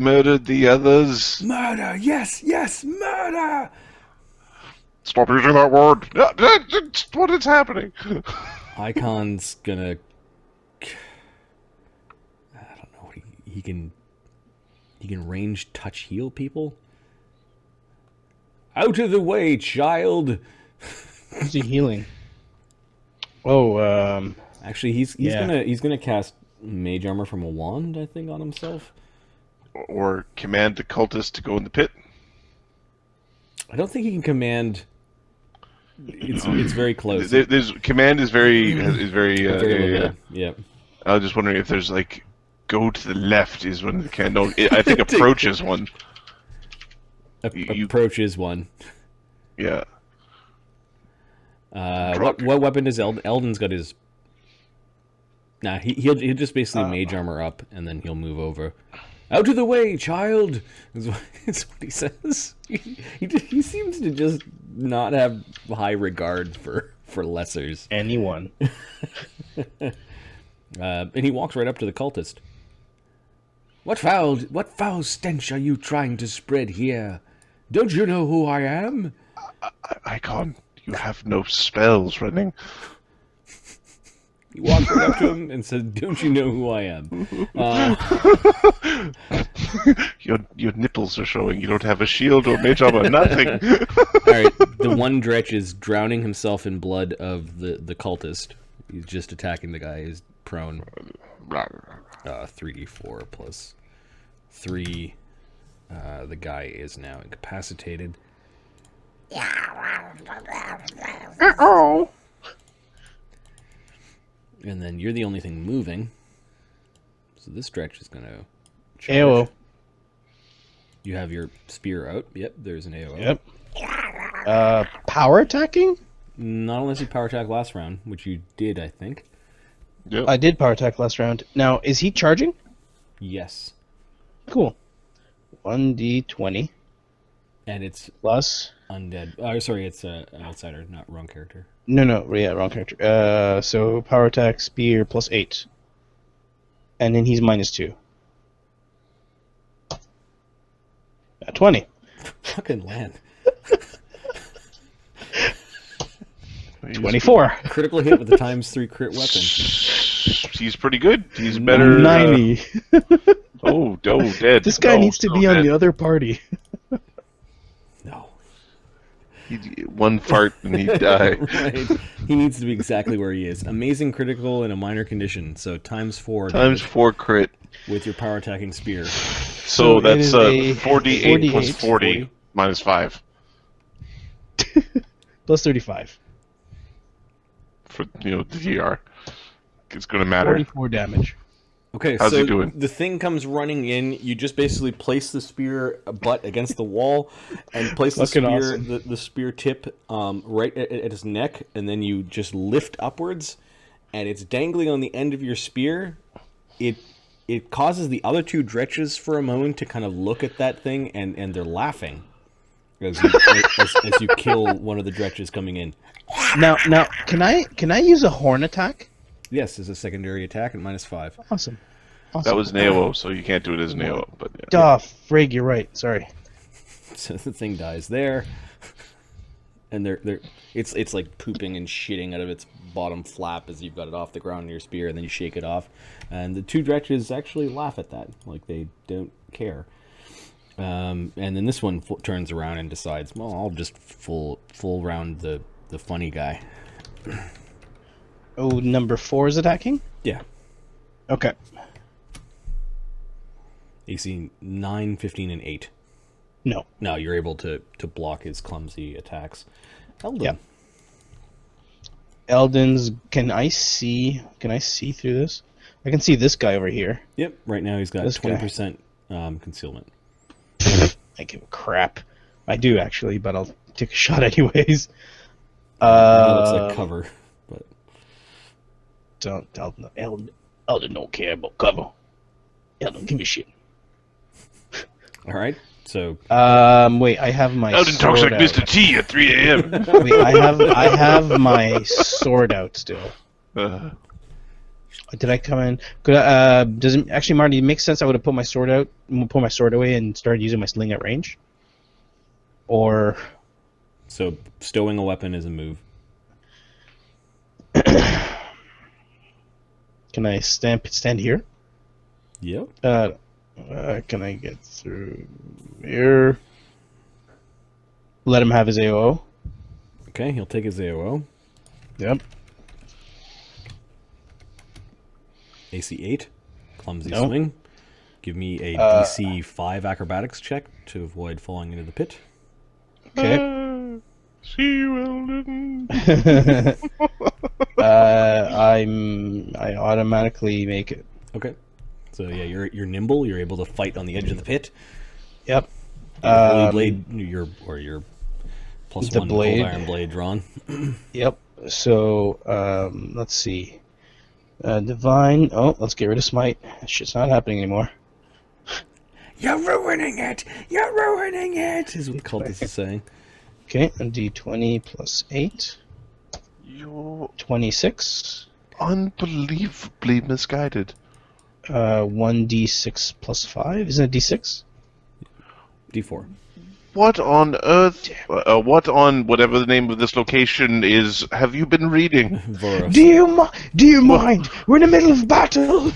Murdered the others. Murder! Yes, yes, murder! Stop using that word. What is happening? Icon's gonna... I don't know. He can range touch heal people? Out of the way, child! Who's he healing? Oh, Actually, he's Yeah. gonna cast mage armor from a wand, I think, on himself. Or command the cultist to go in the pit. I don't think he can command. It's very close. There's command is very Very limited. Yeah. I was just wondering if there's like go to the left is one of the can. No, I think approach is one. Approach is one. Yeah. What weapon does Eldon's got his? Nah, he'll just basically mage armor up, and then he'll move over. Out of the way, child! Is what he says. He seems to just not have high regard for lessers. anyone. And he walks right up to the cultist. What foul stench are you trying to spread here? Don't you know who I am? Icon, you have no spells running. He walks right up to him and says, "Don't you know who I am?" Your nipples are showing. You don't have a shield or mage armor. Nothing. All right, the one dretch is drowning himself in blood of the cultist. He's just attacking the guy. He's prone. 3d4 plus 3. The guy is now incapacitated. Oh. And then you're the only thing moving. So this stretch is going to charge. AOO. You have your spear out. Yep, there's an AOO. Yep. Power attacking? Not unless you power attack last round, which you did, I think. Yep. I did power attack last round. Now, is he charging? Yes. Cool. 1d20 And it's plus... undead. Oh, sorry, it's an outsider, not wrong character. No, yeah, wrong character. So power attack, spear, plus 8. And then he's minus 2. 20. Fucking Lann. 24. Critical hit with the ×3 crit weapon. He's pretty good. He's better. 90. Dead. This guy No, needs to so be on dead. the other party. No. One fart and he'd die. Right. He needs to be exactly where he is. Amazing critical in a minor condition. So ×4 Times 4 crit. with your power attacking spear. So it that's is a 4d8 plus 40. 40 minus 5 Plus 35. for the GR. It's going to matter. 44 damage. Okay, How's so he doing? the thing comes running in. You just basically place the spear butt against the wall, and place the Fucking spear, awesome. the spear tip, right at his neck, and then you just lift upwards, and it's dangling on the end of your spear. It causes the other two dretches for a moment to kind of look at that thing, and they're laughing as you kill one of the dretches coming in. Now, can I use a horn attack? Yes, as a secondary attack at -5. Awesome. That was an AOO, so you can't do it as an AOO. But yeah. Duh, frig, you're right. Sorry. So the thing dies there, and it's like pooping and shitting out of its bottom flap as you've got it off the ground in your spear, and then you shake it off, and the two dretches actually laugh at that, like they don't care. And then this one turns around and decides, well, I'll just full round the funny guy. Oh, number 4 is attacking? Yeah, Okay. AC 9, 15, and 8. No. No, you're able to block his clumsy attacks. Eldon. Yeah. Eldon's... Can I see through this? I can see this guy over here. Yep. Right now he's got This guy. 20% concealment. I give a crap. I do, actually, but I'll take a shot anyways. It looks like cover, but Eldon don't care about cover. Eldon, give me shit. all right. So Wait, I have my Eldon talks sword like out. Mr. T at 3 a.m. Wait, I have my sword out still. Did I come in? Does it actually, Marty? It makes sense. I would have put my sword out, put my sword away, and started using my sling at range. Or So stowing a weapon is a move. can I stand here? Yep. Can I get through here? Let him have his AOO. Okay, he'll take his AOO. Yep. AC 8. Clumsy No. swing. Give me a DC 5 acrobatics check to avoid falling into the pit. Okay. See Weldon. I automatically make it. Okay. So yeah, you're nimble. You're able to fight on the edge of the pit. Yep. Your holy blade, your plus the one blade. cold iron blade drawn. Yep. So let's see. Divine. Oh, let's get rid of smite. Shit's not happening anymore. You're ruining it. You're ruining it. Is what the cultist is saying. Okay, a D20 plus 8. You're 26. unbelievably misguided. 1d6 plus 5. Isn't it d6? D4. What on earth? What on whatever the name of this location is? Have you been reading? Voros. Do you mind? We're in the middle of battle.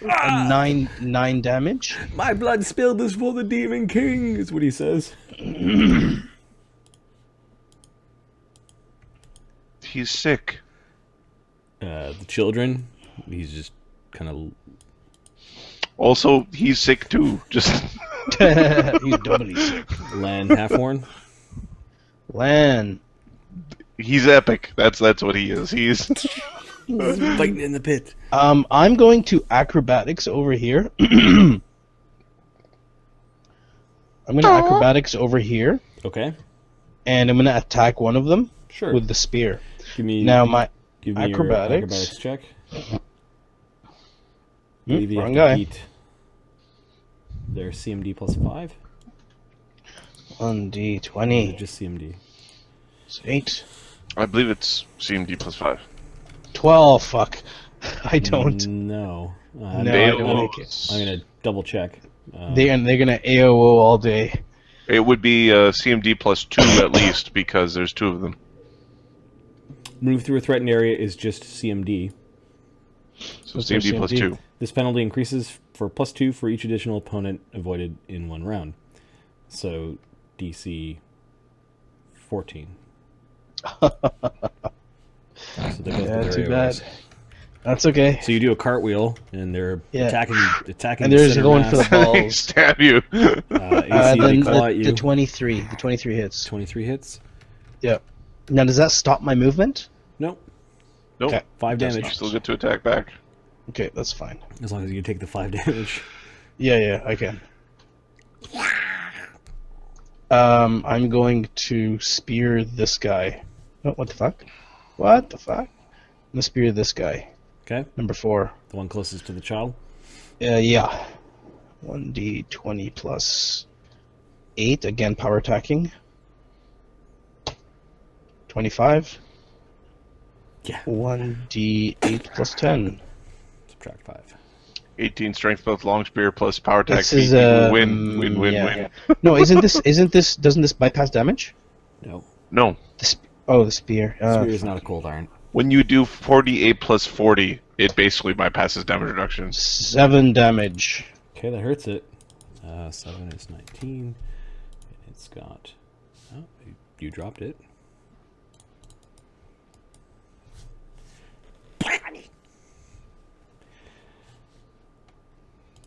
Nine damage. My blood spilled is for the Demon King, is what he says. He's sick. The children, he's just kind of... Also, he's sick too. Just He's doubly sick. Lann Half-horn. Lan. he's epic. That's what he is. He's Fighting in the pit. I'm going to acrobatics over here. I'm going to acrobatics over here, Okay. and I'm going to attack one of them Sure. with the spear. Give me Now my your acrobatics. check. Believe you wrong have to guy. beat their CMD plus 5. 1d20. Just CMD. 8. I believe it's CMD plus 5. 12. Fuck. I don't. No. No, I don't make it. I'm gonna double check. They're gonna AOO all day. It would be CMD plus 2 at least because there's 2 of them. Move through a threatened area is just CMD. So What's CMD our plus CMD? 2. This penalty increases for plus 2 for each additional opponent avoided in one round. So DC 14. So they both Yeah, get too their bad. AOs. That's okay. So you do a cartwheel, and they're attacking. And they're just center going mass. for the balls. Stab you. AC, they claw at you. The 23. The 23 hits. 23 hits. Yeah. Now, does that stop my movement? Nope. Nope. Okay. 5 Does damage. not. Still get to attack back. Okay, that's fine. As long as you take the 5 damage. Yeah, I can. I'm going to spear this guy. Oh, what the fuck? What the fuck? I'm gonna spear this guy. Okay. Number 4. The one closest to the child. Yeah. 1d20 plus 8. Again, power attacking. 25. Yeah. 1d8 plus 10. Subtract 5. 18 strength both long spear plus power attack. This is win. No, doesn't this bypass damage? No. No. The spear. Spear is not a cold iron. When you do 48 plus 40, it basically bypasses damage reduction. 7 damage. Okay, that hurts it. 7 is 19. It's got... Oh, you dropped it.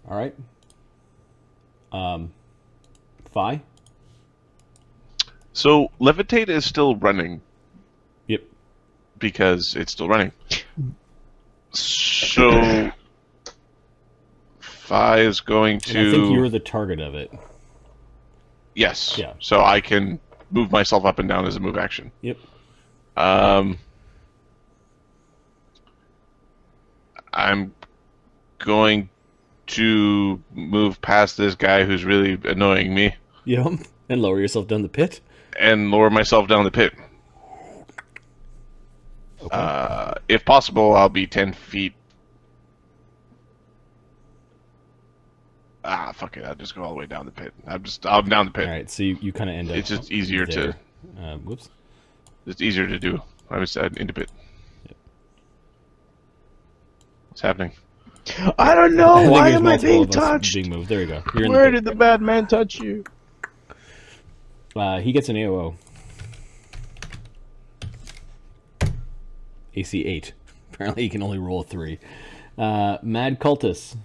All right. Fi? So levitate is still running Yep. because it's still running. So Fi is going And I think to you're the target of it. yes. Yeah. So I can move myself up and down as a move action. Yep. I'm going to move past this guy who's really annoying me Yep. And lower yourself down the pit. and lower myself down the pit. Okay. If possible, I'll be 10 feet. Fuck it. I'll just go all the way down the pit. I'm down the pit. All right, so you kind of end up. It's just easier there. to. Whoops. It's easier to do. I was in the pit. Yep. What's happening? I don't I know. think Why there's am I multiple being of us touched? being moved. There you go. You're in Where the did the bad man touch you? pit. He gets an AOO. AC 8. Apparently, he can only roll a 3. Mad Cultist.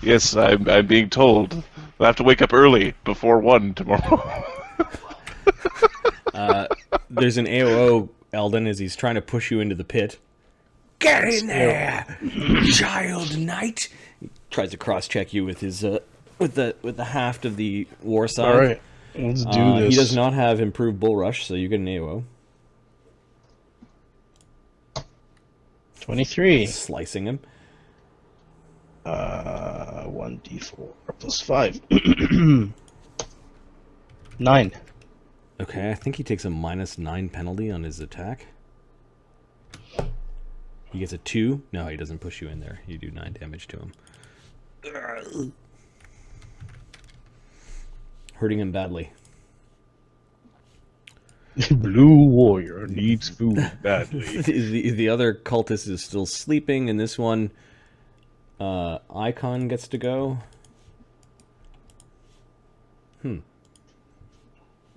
Yes, I'm being told. I'll have to wake up early before 1 tomorrow. There's an AOO, Eldon, as he's trying to push you into the pit. Get in there, child knight. He tries to cross-check you with his with the haft of the war side. All right, let's do this. He does not have improved bull rush, so you get an AOO. 23. Slicing him. 1d4 plus 5. 9. Okay, I think he takes a -9 penalty on his attack. He gets a 2. No, he doesn't push you in there. You do 9 damage to him. Hurting him badly. Blue warrior needs food badly. The other cultist is still sleeping, and this one, Icon gets to go.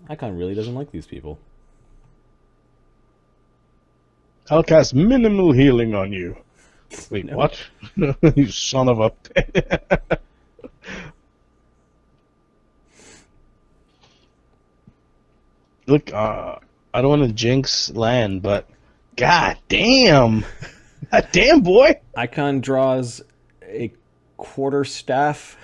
Icon really doesn't like these people. I'll cast minimal healing on you. Wait, No. what? You son of a... Look, I don't want to jinx Lann, but... God damn! God damn, boy! Icon draws a quarterstaff,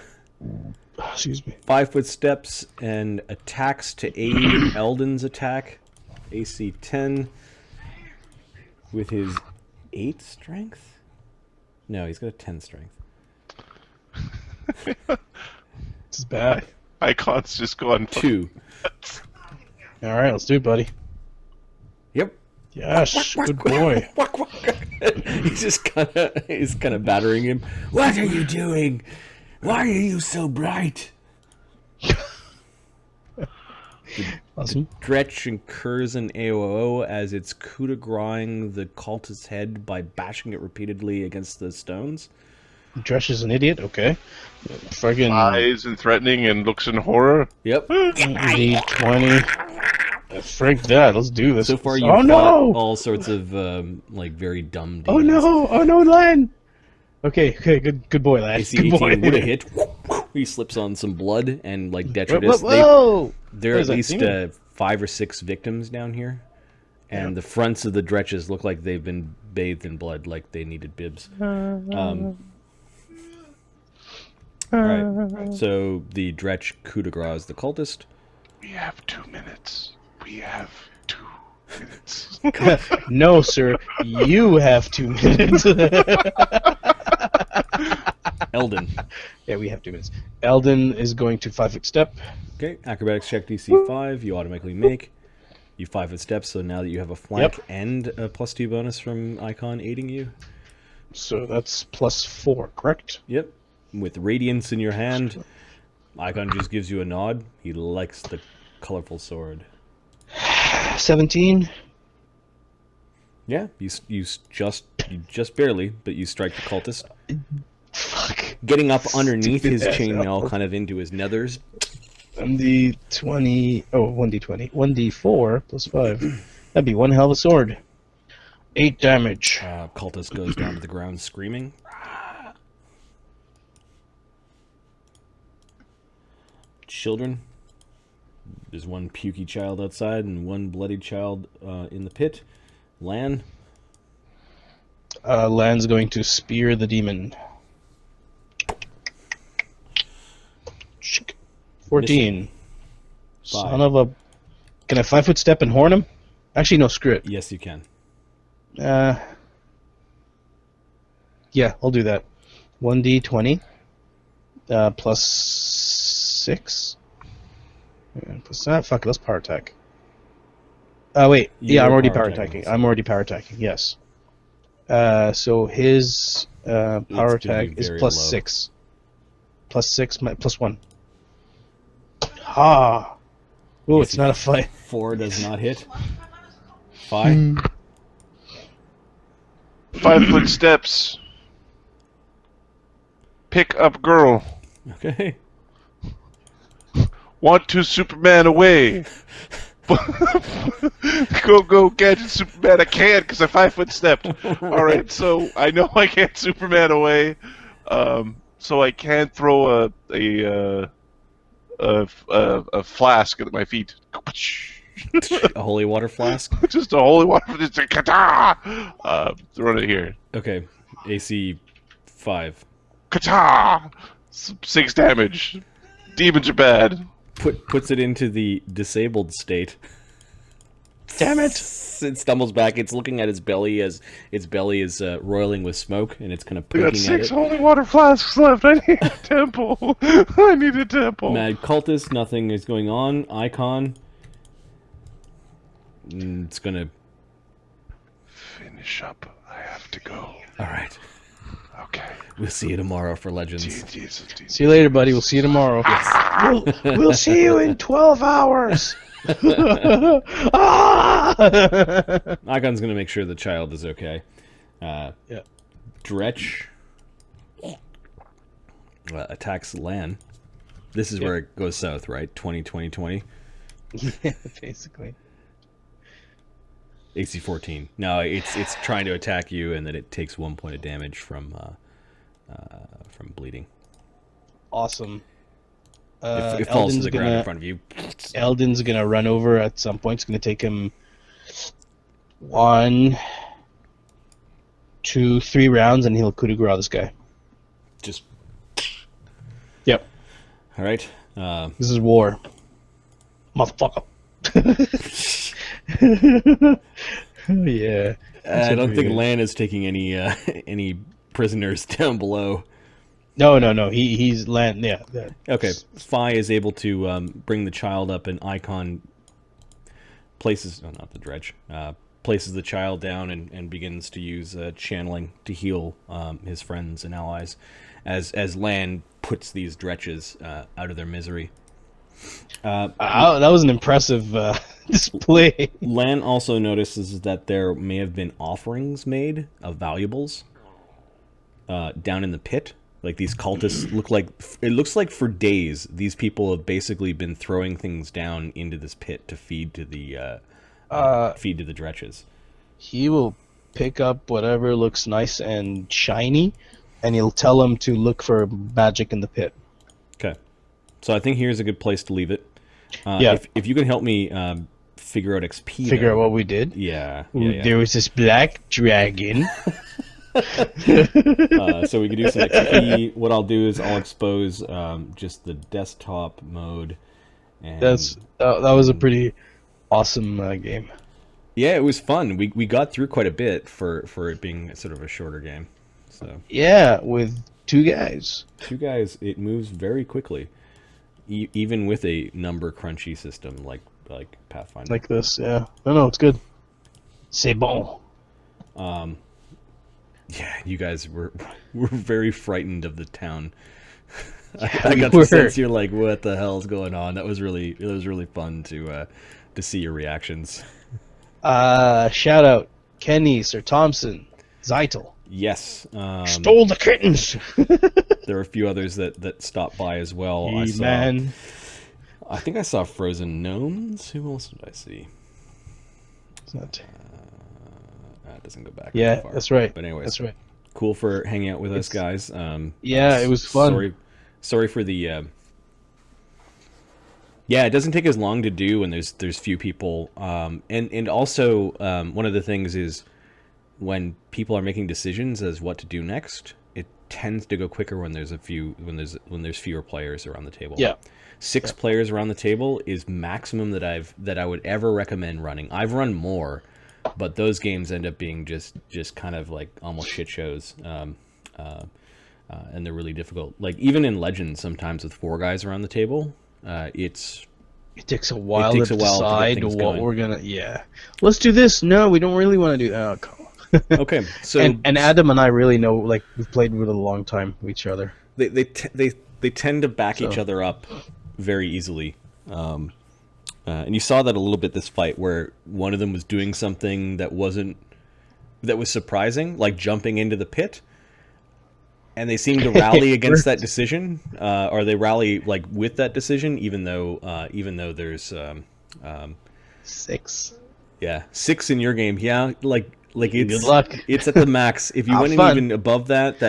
Excuse me. 5-foot steps, and attacks to aid Eldon's attack. AC 10 with his 8 strength? No, he's got a 10 strength. This is bad. Icon's just going. 2. Alright, let's do it, buddy. Yep. Yes, good boy. He's kind of battering him. What are you doing? Why are you so bright? Awesome. Dretch incurs an AOO as it's coup de grace the cultist's head by bashing it repeatedly against the stones. Dresh is an idiot, okay. Fucking Eyes and threatening and looks in horror. Yep. D20. Frick that, let's do this. So far, you've oh fought no! all sorts of like very dumb Oh demons. no! Oh no, Lann! Okay, good boy, lad. AC Good 18 boy. would have hit. He slips on some blood and like Whoa, detritus. whoa! There are What at is that, least demon? 5 or 6 victims down here, and the fronts of the dretches look like they've been bathed in blood, like they needed bibs. All right, so the dretch coup de grace the cultist. We have 2 minutes. We have 2 minutes. No, sir. You have 2 minutes. Eldon. Yeah, we have 2 minutes. Eldon is going to 5-foot step. Okay, acrobatics check DC 5. You automatically make. You 5-foot steps, so now that you have a flank and a +2 bonus from Icon aiding you. So that's +4, correct? Yep. With radiance in your hand, Icon just gives you a nod. He likes the colorful sword. 17. Yeah, you just barely, but you strike the cultist. Fuck. Getting up underneath his Stupid chainmail, asshole. kind of into his nethers. And the 20. Oh, 1d20. 1d4 plus 5. That'd be one hell of a sword. 8 damage. Cultist goes down to the ground screaming. Children. There's one pukey child outside and one bloody child in the pit. Lann. Lann's going to spear the demon. 14. Son of a... Can I 5-foot step and horn him? Actually, no, screw it. Yes, you can. Yeah, I'll do that. 1d20 plus 6. And plus that. Fuck it, let's power attack. Wait. Yeah, You're I'm already power power attacking, attacking. so- I'm already power attacking, yes. So his power gonna attack be is very plus low. 6. Plus 6, plus 1. Ah! Oh, it's not a fight. 4 does not hit. 5. 5-foot steps. Pick up girl. Okay. Want to Superman away. Go gadget Superman. I can't because I 5-foot stepped. All right, so I know I can't Superman away. So I can throw a flask at my feet. A holy water flask. Just a holy water. Just a kata. Throw it here. Okay. AC 5. Kata. 6 damage. Demons are bad. Puts it into the disabled state. Damn it! It stumbles back. It's looking at its belly as its belly is roiling with smoke, and it's kind of We got poking at 6 it. holy water flasks left. I need a temple. I need a temple. Mad cultist. Nothing is going on. Icon. It's gonna. Finish up. I have to go. All right. Okay. We'll see you tomorrow for Legends. Jesus. See you later, buddy. We'll see you tomorrow. We'll see you in 12 hours. Ah! Icon's gonna make sure the child is okay. Yeah. Dretch attacks Lann. This is where it goes south, right? 20. Yeah, basically. AC 14. No, it's trying to attack you, and then it takes 1 point of damage from bleeding. Awesome. It falls to the ground in front of you. Eldon's gonna run over at some point. It's gonna take him 1, 2, 3 rounds, and he'll coup de grace this guy. Just Yep. all right. This is war, motherfucker. Yeah. I don't think Lann is taking any prisoners down below. No. He's land. Yeah. Okay. Fi is able to bring the child up, and Icon places. Oh, not the dredge. Places the child down and begins to use channeling to heal his friends and allies, as Lann puts these dretches out of their misery. That was an impressive display. Lann also notices that there may have been offerings made of valuables down in the pit. Like these cultists looks like for days these people have basically been throwing things down into this pit to feed to the dretches. He will pick up whatever looks nice and shiny, and he'll tell them to look for magic in the pit. Okay, so I think here's a good place to leave it. Yeah. If you can help me figure out XP. Figure out what we did. Yeah. There was this black dragon. So we can do some XP. What I'll do is I'll expose just the desktop mode. And that was a pretty awesome game. yeah, it was fun. We got through quite a bit for it being sort of a shorter game. So Yeah, with 2 guys. 2 guys, it moves very quickly, even with a number crunchy system like Pathfinder. Like this, yeah. No, it's good. C'est bon. Yeah, you guys were very frightened of the town. Yeah, I we got were. the sense you're like, what the hell is going on? It was really fun to see your reactions. Shout out Kenny, Sir Thompson, Zeitel. Yes, Stole the kittens. there are a few others that stopped by as well. Man. I think I saw Frozen Gnomes. Who else did I see? It's not... It doesn't go back. Yeah, that far. that's right. But anyways, That's right. cool for hanging out with us, guys. Yeah, it was fun. Sorry for the. Yeah, it doesn't take as long to do when there's few people. And also one of the things is when people are making decisions as what to do next, it tends to go quicker when there's fewer players around the table. Yeah. 6 players around the table is maximum that I would ever recommend running. I've run more, but those games end up being just kind of like almost shit shows, and they're really difficult. Like even in Legends, sometimes with 4 guys around the table, it takes a while takes to a while to get decide things what going. we're gonna. Yeah, let's do this. No, we don't really want to do that. Oh, come on. Okay, so and Adam and I really know, like, we've played with a long time with each other. they tend to back each So. other up very easily. And you saw that a little bit this fight, where one of them was doing something that was surprising, like jumping into the pit, and they seem to rally against that decision, or they rally like with that decision, even though there's 6. 6 in your game. Yeah, like it's Good luck. It's at the max. If you Have went in fun. even above that's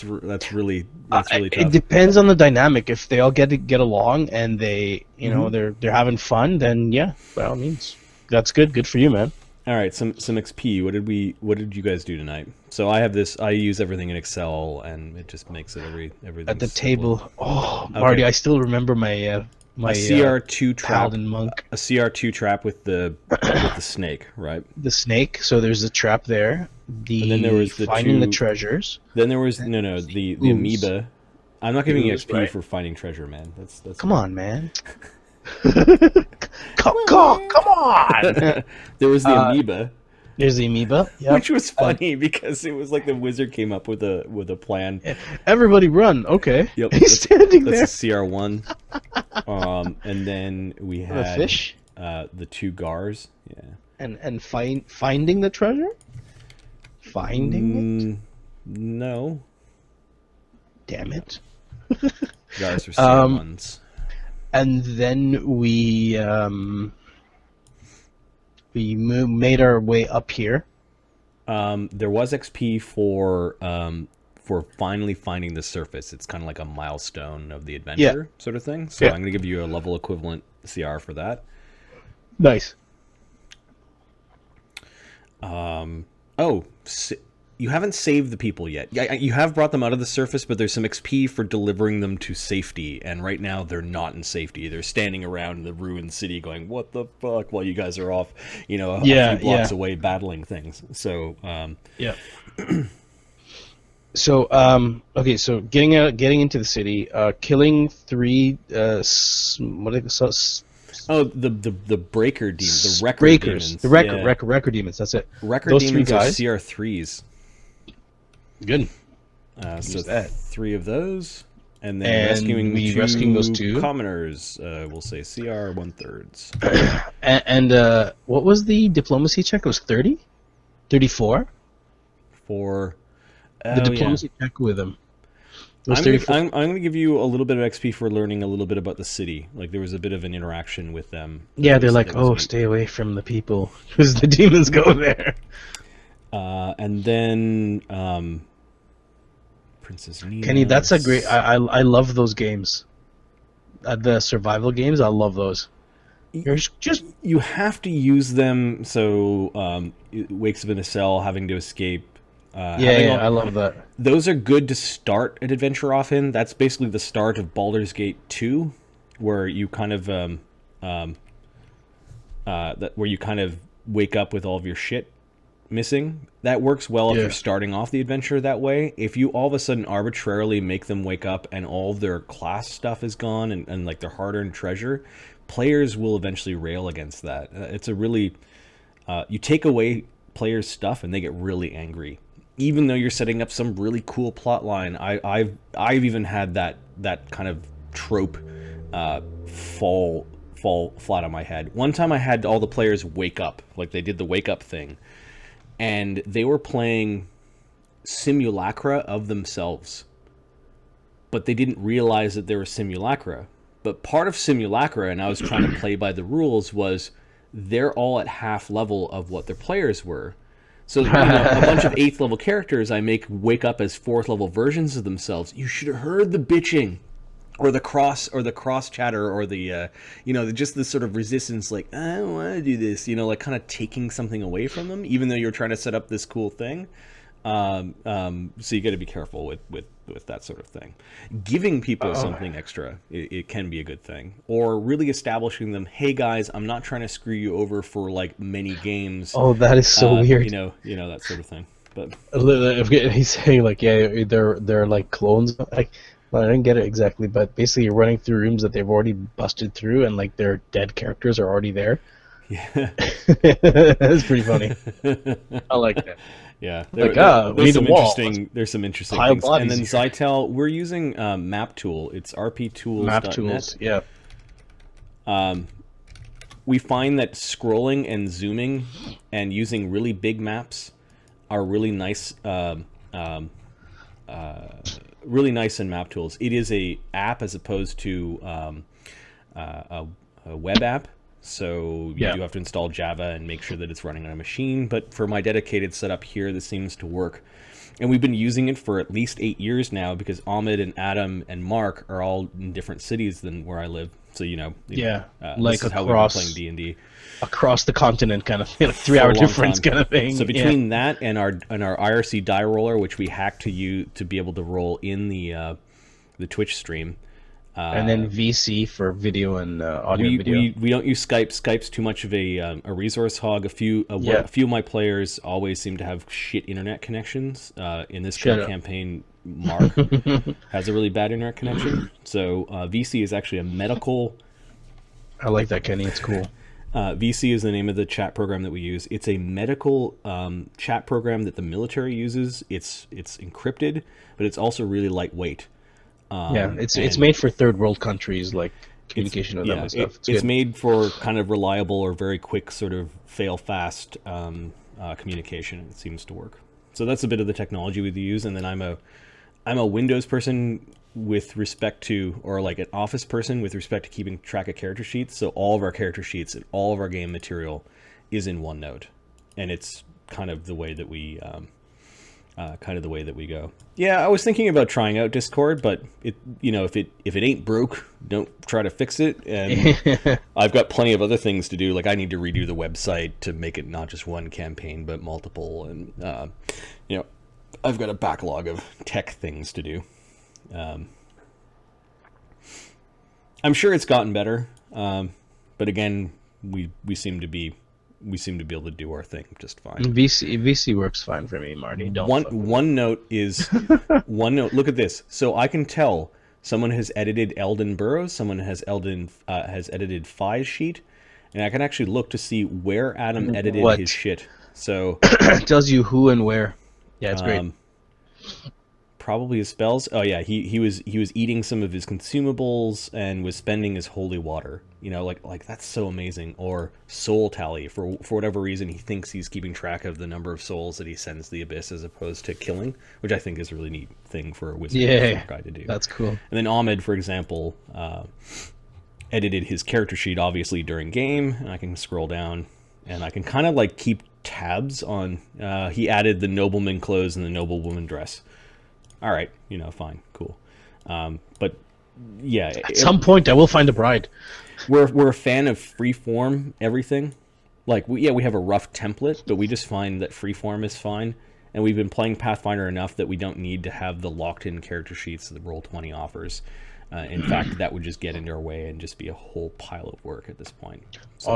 really It tough. depends on the dynamic. If they all get along and they, know, they're having fun, then yeah, by all means, that's good. Good for you, man. All right, some XP. What did you guys do tonight? So I have this. I use everything in Excel, and it just makes it everything At the simple. table. Oh, Marty, I still remember my a CR2 trap, Paladin monk. a CR2 trap with the snake, right? The snake. So there's a trap there. And then there was the finding the two- treasures. Then there was the amoeba. I'm not giving you Ooze, XP right. for finding treasure, man. That's Come on, man. come on. There was the amoeba, There's the amoeba. Yep. which was funny because it was like the wizard came up with a plan. Everybody run. Okay. Yep, He's standing there. That's a CR1. And then we The had fish. the 2 gars. Yeah. And finding the treasure. Finding it. No, Damn it. gars are CR1s. And then we made our way up here. There was XP for finally finding the surface. It's kind of like a milestone of the adventure sort of thing. So Yeah. I'm going to give you a level equivalent CR for that. Nice. You haven't saved the people yet. Yeah, you have brought them out of the surface, but there's some XP for delivering them to safety. And right now they're not in safety. They're standing around in the ruined city going, "What the fuck?" while you guys are off, a few blocks away battling things. So, Yeah. So okay, so getting into the city, killing 3 what are they called? the breaker demons, the record Breakers. demons. The record demons, that's it. Record Those 3 demons are guys. CR3s. Good. So that. 3 of those, and then And rescuing those 2 commoners. We'll say CR 1/3. And what was the diplomacy check? It was 30? 34? For The diplomacy check with them. It was I'm 34. going to give you a little bit of XP for learning a little bit about the city. Like there was a bit of an interaction with them. Yeah, they're like, That was "Oh, neat. stay away from the people, because the demons go there." And then Princess Nina. Kenny, that's a great. I love those games. The survival games, I love those. You're just You have to use them. So Wakes of an Cell, having to escape. I love that. Those are good to start an adventure off in. That's basically the start of Baldur's Gate 2, where you kind of where you kind of wake up with all of your shit missing. That works well if you're starting off the adventure that way. If you all of a sudden arbitrarily make them wake up and all of their class stuff is gone and like their hard-earned treasure, players will eventually rail against that. It's a really you take away players' stuff and they get really angry. Even though you're setting up some really cool plot line, I've even had that kind of trope fall flat on my head. One time I had all the players wake up, like they did the wake up thing, and they were playing simulacra of themselves, but they didn't realize that they were simulacra. But part of simulacra, and I was trying to play by the rules, was they're all at half level of what their players were. So a bunch of 8th level characters I make wake up as 4th level versions of themselves. You should have heard the bitching, or the cross chatter, or the just this sort of resistance, like I don't want to do this, like kind of taking something away from them, even though you're trying to set up this cool thing. So you got to be careful with that sort of thing. Giving people something extra, it can be a good thing, or really establishing them. Hey guys, I'm not trying to screw you over for like many games. Oh, that is so weird. That sort of thing. But He's saying like, yeah, they're like clones. Like, well, I didn't get it exactly, but basically you're running through rooms that they've already busted through, and like their dead characters are already there. Yeah. That's pretty funny. I like that. Yeah, Like, we there's need a some wall. interesting. There's some interesting Pile things. And bodies then here. Zytel, we're using Map Tool. It's Map rptools.net. tools. Yeah. We find that scrolling and zooming and using really big maps are really nice. Really nice in Map Tools. It is a app as opposed to a web app. So you Yeah. do have to install Java and make sure that it's running on a machine. But for my dedicated setup here, this seems to work. And we've been using it for at least 8 years now because Ahmed and Adam and Mark are all in different cities than where I live. So, Yeah, this is how we've been playing D&D. Across the continent, kind of, For 3-hour a long difference, time. kind of thing. So between that and our IRC die roller, which we hacked to be able to roll in the Twitch stream, and then VC for video and audio and video. we don't use Skype. Skype's too much of a resource hog. A few of my players always seem to have shit internet connections. In this current campaign, Mark has a really bad internet connection. So VC is actually a medical. I like that, Kenny. It's cool. VC is the name of the chat program that we use. It's a medical chat program that the military uses. It's encrypted, but it's also really lightweight. It's made for third world countries, like communication with them and stuff. It's made for kind of reliable or very quick sort of fail fast communication. It seems to work. So that's a bit of the technology we use. And then I'm a Windows person with respect to, or like an Office person with respect to keeping track of character sheets. So all of our character sheets and all of our game material is in OneNote, and it's kind of the way that we go. Yeah, I was thinking about trying out Discord, but if it ain't broke, don't try to fix it. And I've got plenty of other things to do. Like I need to redo the website to make it not just one campaign but multiple, and I've got a backlog of tech things to do. I'm sure it's gotten better, but again, we seem to be able to do our thing just fine. VC works fine for me, Marty. OneNote is OneNote. Look at this. So I can tell someone has edited Eldon Burrows, someone has edited Fi's sheet, and I can actually look to see where Adam edited his shit. So it tells you who and where. Yeah, it's great. Probably his spells. Oh yeah, he was eating some of his consumables and was spending his holy water. Like that's so amazing. Or soul tally for whatever reason he thinks he's keeping track of the number of souls that he sends the abyss as opposed to killing, which I think is a really neat thing for a wizard guy to do. That's cool. And then Ahmed, for example, edited his character sheet obviously during game, and I can scroll down and I can kind of like keep tabs on. He added the nobleman clothes and the noblewoman dress. All right, fine, cool. But yeah, at some point I will find a bride. We're a fan of freeform everything. Like we have a rough template, but we just find that freeform is fine. And we've been playing Pathfinder enough that we don't need to have the locked-in character sheets that Roll20 offers. In fact, that would just get into our way and just be a whole pile of work at this point. So,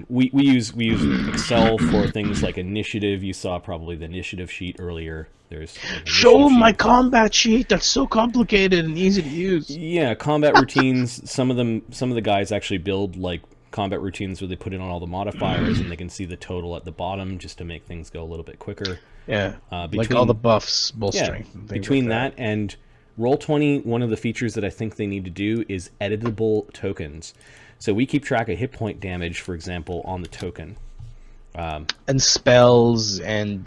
we use Excel for things like initiative. You saw probably the initiative sheet earlier. There's show my combat sheet. That's so complicated and easy to use. Yeah, combat routines. Some of the guys actually build like combat routines where they put in on all the modifiers and they can see the total at the bottom just to make things go a little bit quicker. Yeah, like all the buffs, strength. Between that and Roll20, one of the features that I think they need to do is editable tokens. So we keep track of hit point damage, for example, on the token. And spells and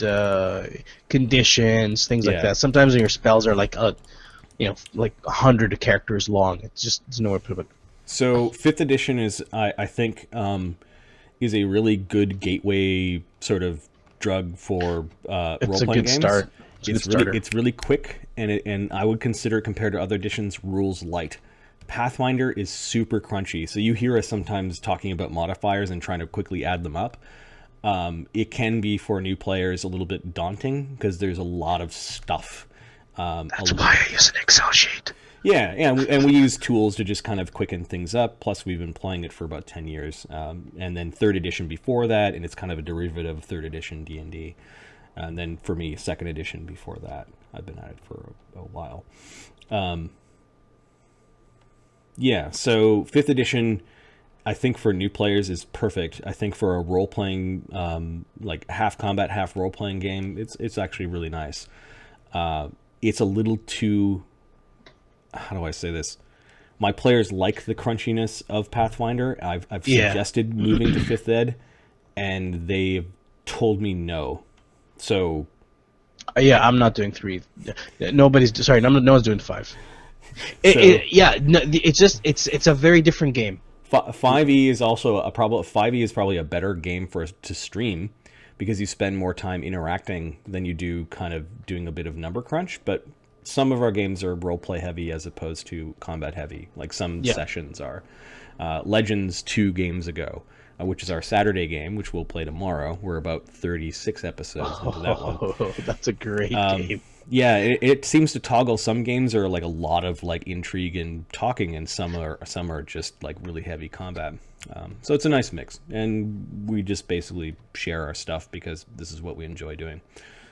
conditions, things like that. Sometimes your spells are like 100 characters long. There's nowhere to put it. So 5th edition is, I think, is a really good gateway sort of drug for role-playing games. Start. It's really quick, and I would consider it, compared to other editions, rules light. Pathfinder is super crunchy, so you hear us sometimes talking about modifiers and trying to quickly add them up. It can be, for new players, a little bit daunting because there's a lot of stuff. That's why I use an Excel sheet. Yeah, and we use tools to just kind of quicken things up. Plus, we've been playing it for about 10 years. And then 3rd edition before that, and it's kind of a derivative of 3rd edition D&D. And then for me, 2nd edition before that. I've been at it for a while. So 5th edition, I think for new players is perfect. I think for a role playing, like half combat, half role playing game, it's actually really nice. It's a little too, how do I say this? My players like the crunchiness of Pathfinder. I've suggested moving to 5th Ed, and they've told me no. So, yeah, I'm not doing 3. Nobody's sorry. No one's doing 5. It's a very different game. 5e is also a problem. 5e is probably a better game for us to stream because you spend more time interacting than you do kind of doing a bit of number crunch. But some of our games are role play heavy as opposed to combat heavy, like some sessions are. Legends 2 games ago, which is our Saturday game, which we'll play tomorrow. We're about 36 episodes into that one. Oh, that's a great game. Yeah, it seems to toggle. Some games are like a lot of like intrigue and talking, and some are just like really heavy combat. So it's a nice mix, and we just basically share our stuff because this is what we enjoy doing.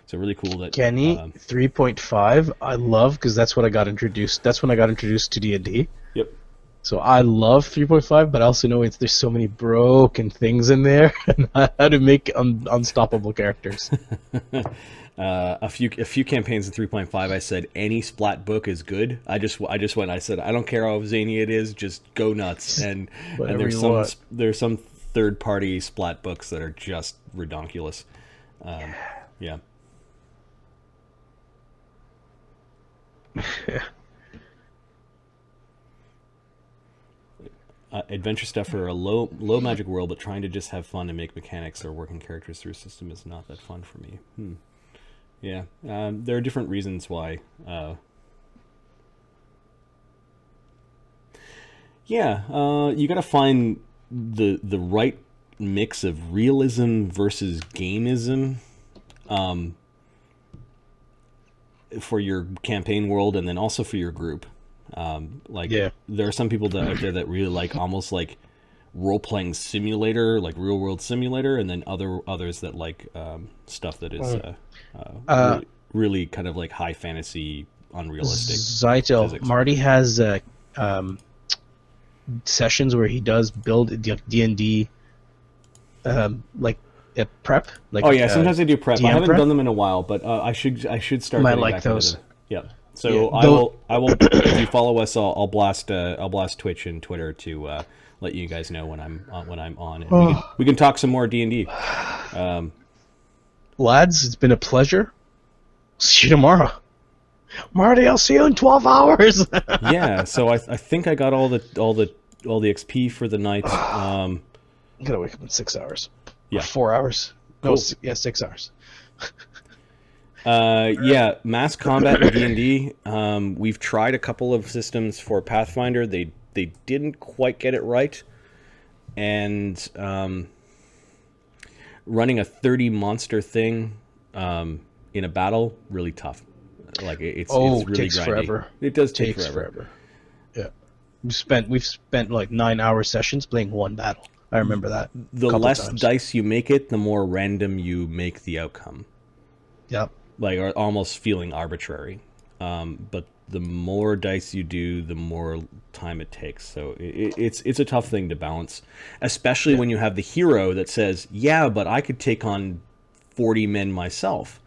So really cool that Kenny 3.5 I love because that's what I got introduced. That's when I got introduced to D&D. Yep. So I love 3.5, but I also know there's so many broken things in there, and how to make unstoppable characters. A few campaigns in 3.5, I said any splat book is good. I just went. I said I don't care how zany it is, just go nuts. And there's some third party splat books that are just redonkulous. Yeah. Adventure stuff for a low magic world, but trying to just have fun and make mechanics or working characters through a system is not that fun for me. Yeah, there are different reasons why. You got to find the right mix of realism versus gameism for your campaign world, and then also for your group. There are some people out there that really like almost like role-playing simulator, like real-world simulator, and then others that like stuff that is really kind of like high fantasy, unrealistic. Zytel, physics. Marty has sessions where he does build D&D like a prep. Like sometimes I do prep. DM I haven't prep? done them in a while, but I should start. Might getting like back into those. them. Yeah. So I will. If you follow us, I'll blast Twitch and Twitter to let you guys know when I'm on. And we can talk some more D&D. Lads, it's been a pleasure. See you tomorrow. Marty, I'll see you in 12 hours. Yeah. So I think I got all the XP for the night. I'm gonna wake up in 6 hours. Yeah. Or 4 hours. Cool. No, 6 hours. Mass combat in D&D. We've tried a couple of systems for Pathfinder. They didn't quite get it right, and running a 30 monster thing in a battle really tough. Like it's really takes grindy. forever. It does take Takes forever. Yeah, we've spent like 9-hour sessions playing one battle. I remember that. The less dice you make it, the more random you make the outcome. Yep. Like are almost feeling arbitrary. But the more dice you do, the more time it takes. So it's a tough thing to balance, especially when you have the hero that says, "Yeah, but I could take on 40 men myself."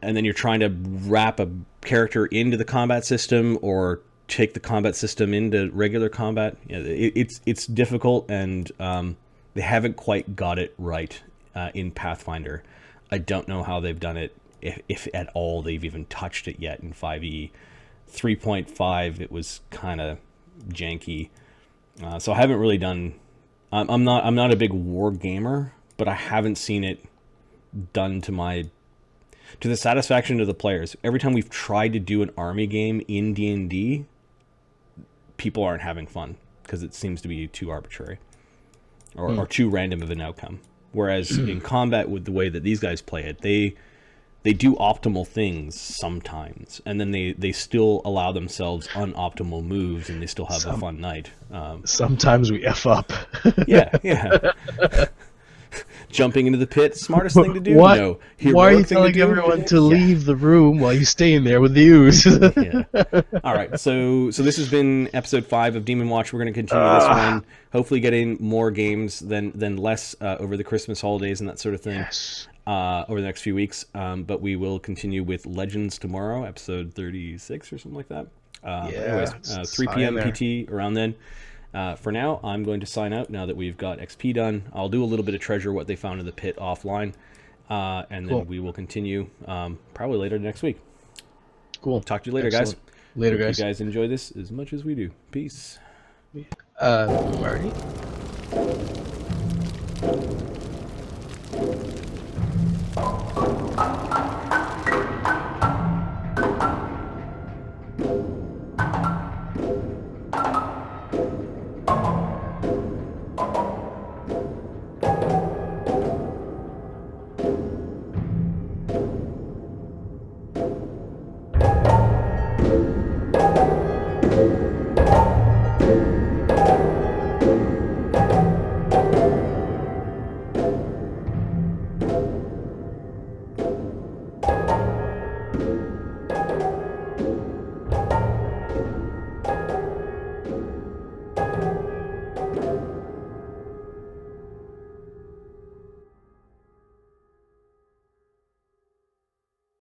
And then you're trying to wrap a character into the combat system or take the combat system into regular combat. It's difficult, and they haven't quite got it right in Pathfinder. I don't know how they've done it, if at all they've even touched it yet in 5e. 3.5, it was kind of janky. So I haven't really done. I'm not a big war gamer, but I haven't seen it done to the satisfaction of the players. Every time we've tried to do an army game in D&D, people aren't having fun because it seems to be too arbitrary or too random of an outcome. Whereas in combat, with the way that these guys play it, they do optimal things sometimes, and then they still allow themselves unoptimal moves, and they still have a fun night. Sometimes we F up. Yeah. Jumping into the pit, smartest thing to do? What? No. Why are you Heroic thing to telling do? everyone to Yeah. leave the room while you stay in there with the ooze? Yeah. All right. So this has been episode 5 of Demonwatch. We're going to continue this one. Hopefully, getting more games than less over the Christmas holidays and that sort of thing. Yes. Over the next few weeks. But we will continue with Legends tomorrow, episode 36 or something like that. Anyways, 3 p.m. PT around then. For now, I'm going to sign out now that we've got XP done. I'll do a little bit of treasure what they found in the pit offline. And then we will continue probably later next week. Cool. Talk to you later, Excellent. guys. Later, Hope guys. you guys enjoy this as much as we do. Peace. Marty?